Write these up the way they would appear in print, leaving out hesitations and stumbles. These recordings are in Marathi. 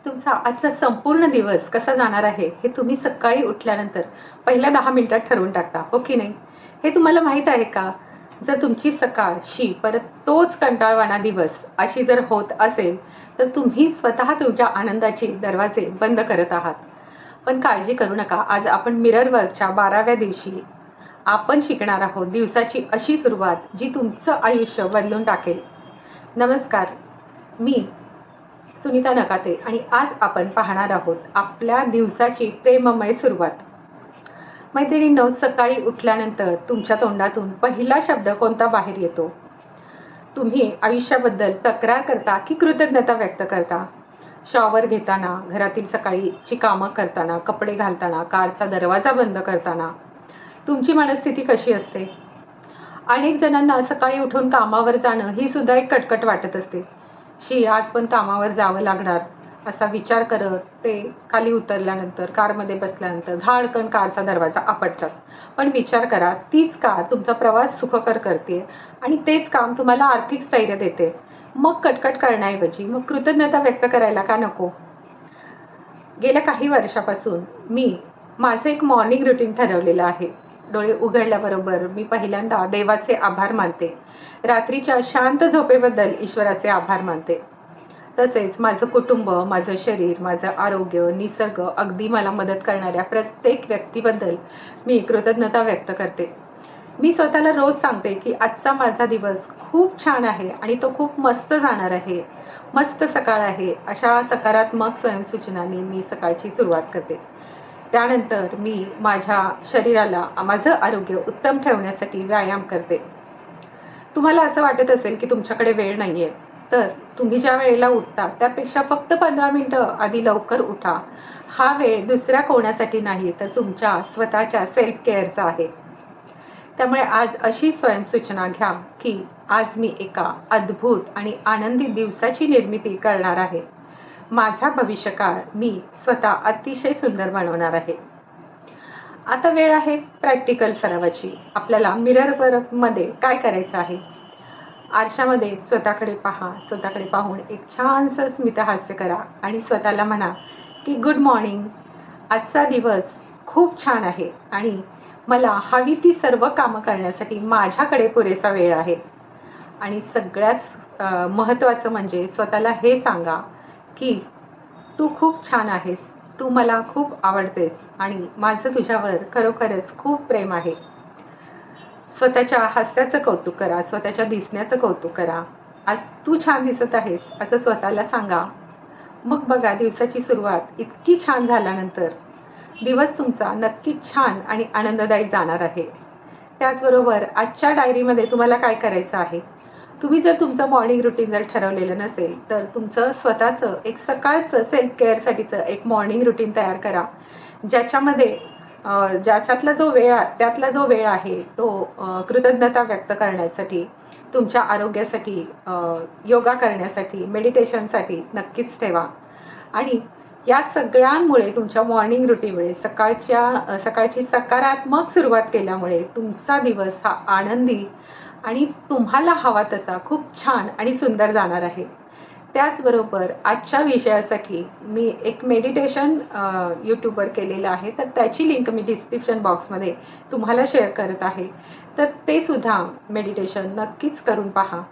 तुमचा आजचा संपूर्ण दिवस कसा जाणार आहे हे तुम्ही सकाळी उठल्यानंतर पहिल्या 10 मिनिटात ठरवून टाकता, हो की नाही? हे तुम्हाला माहीत आहे का? जर तुमची सकाळ परत तोच कंटाळवाणा दिवस अशी जर होत असेल, तर तुम्ही स्वतः तुमच्या आनंदाचे दरवाजे बंद करत आहात. पण काळजी करू नका. आज आपण मिरर वर्कच्या 12व्या दिवशी आपण शिकणार आहोत दिवसाची अशी सुरुवात जी तुमचं आयुष्य बदलून टाकेल. नमस्कार, मी सुनीता नकाते आणि आज आपण पाहणार आहोत आपल्या दिवसाची प्रेममय सुरुवात. मैत्रिणींनो, सकाळी उठल्यानंतर तुमच्या तोंडातून पहिला शब्द कोणता बाहेर येतो? तुम्ही आयुष्याबद्दल तक्रार करता की कृतज्ञता व्यक्त करता? शॉवर घेताना, घरातील सकाळीची कामं करताना, कपडे घालताना, कारचा दरवाजा बंद करताना तुमची मनस्थिती कशी असते? अनेक जणांना सकाळी उठून कामावर जाणं ही सुद्धा एक कटकट वाटत असते. आज पण कामावर जावं लागणार असा विचार करत ते खाली उतरल्यानंतर, कारमध्ये बसल्यानंतर धाडकन कारचा दरवाजा आपटतात. पण विचार करा, तीच कार तुमचा प्रवास सुखकर करते आणि तेच काम तुम्हाला आर्थिक स्थैर्य देते. मग कटकट करण्याऐवजी मग कृतज्ञता व्यक्त करायला का नको? गेल्या काही वर्षापासून मी माझं एक मॉर्निंग रुटीन ठरवलेलं आहे. डोळे उघडल्याबरोबर मी पहिल्यांदा देवाचे आभार मानते. रात्रीच्या शांत झोपेबद्दल ईश्वराचे आभार मानते. तसेच माझं कुटुंब, माझं शरीर, माझं आरोग्य, निसर्ग, अगदी मला मदत करणाऱ्या प्रत्येक व्यक्तीबद्दल मी कृतज्ञता व्यक्त करते. मी स्वतःला रोज सांगते की आजचा माझा दिवस खूप छान आहे आणि तो खूप मस्त जाणार आहे. मस्त सकाळ आहे. अशा सकारात्मक स्वयंसूचनांनी मी सकाळची सुरुवात करते. त्यानंतर मी माझ्या शरीराला, माझं आरोग्य उत्तम ठेवण्यासाठी व्यायाम करते. तुम्हाला असं वाटत असेल की तुमच्याकडे वेळ नाहीये, तर तुम्ही ज्या वेळेला उठता त्यापेक्षा फक्त 15 मिनिटं आधी लवकर उठा. हा वेळ दुसऱ्या कोणासाठी नाही, तर तुमच्या स्वतःच्या सेल्फ केअरचा आहे. त्यामुळे आज अशी स्वयंसूचना घ्या की आज मी एका अद्भुत आणि आनंदी दिवसाची निर्मिती करणार आहे. माझा भविष्यकाळ मी स्वतः अतिशय सुंदर बनवणार आहे. आता वेळ आहे प्रॅक्टिकल सरावाची. आपल्याला मिररमध्ये काय करायचं आहे? आरशामध्ये स्वतःकडे पहा. स्वतःकडे पाहून एक छानसं स्मितहास्य करा आणि स्वतःला म्हणा की गुड मॉर्निंग. आजचा दिवस खूप छान आहे आणि मला हवी ती सर्व कामं करण्यासाठी माझ्याकडे पुरेसा वेळ आहे. आणि सगळ्यात महत्त्वाचं म्हणजे स्वतःला हे सांगा की तू खूप छान आहेस, तू मला खूप आवडतेस आणि माझं तुझ्यावर खरोखरच खूप प्रेम आहे. स्वतःच्या हास्याचं कौतुक करा, स्वतःच्या दिसण्याचं कौतुक करा. आज तू छान दिसत आहेस असं स्वतःला सांगा. मग बघा, दिवसाची सुरुवात इतकी छान झाल्यानंतर दिवस तुमचा नक्कीच छान आणि आनंददायी जाणार आहे. त्याचबरोबर आजच्या डायरीमध्ये तुम्हाला काय करायचं आहे? तुम्ही जर तुमचं मॉर्निंग रुटीन जर ठरवलेलं नसेल, तर तुमचं स्वतःचं एक सकाळचं सेल्फ केअरसाठीचं एक मॉर्निंग रुटीन तयार करा. ज्याच्यामध्ये त्यातला जो वेळ आहे तो कृतज्ञता व्यक्त करण्यासाठी, तुमच्या आरोग्यासाठी, योगा करण्यासाठी, मेडिटेशनसाठी नक्कीच ठेवा. आणि या सगळ्यांमुळे तुमच्या मॉर्निंग रुटीनमुळे सकाळची सकारात्मक सुरुवात केल्यामुळे तुमचा दिवस हा आनंदी आणि तुम्हाला हवा तसा खूप छान आणि सुंदर जाणार आहे. त्याचबरोबर आजच्या विषयासाठी मी एक मेडिटेशन यूट्यूबवर केलेलं आहे, तर त्याची लिंक मी डिस्क्रिप्शन बॉक्समध्ये तुम्हाला शेअर करत आहे. तर ते सुद्धा मेडिटेशन नक्कीच करून पहा.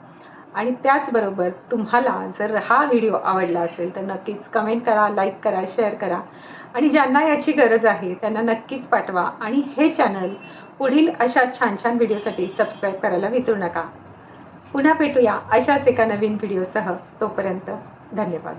आणि त्याचबरोबर तुम्हाला जर हा व्हिडिओ आवडला असेल तर नक्कीच कमेंट करा, लाईक करा, शेअर करा आणि ज्यांना याची गरज आहे त्यांना नक्कीच पाठवा. आणि हे चॅनल पुढील अशा छान छान व्हिडिओसाठी सबस्क्राईब करायला विसरू नका. पुन्हा भेटूया अशाच एका नवीन व्हिडिओसह. तोपर्यंत धन्यवाद.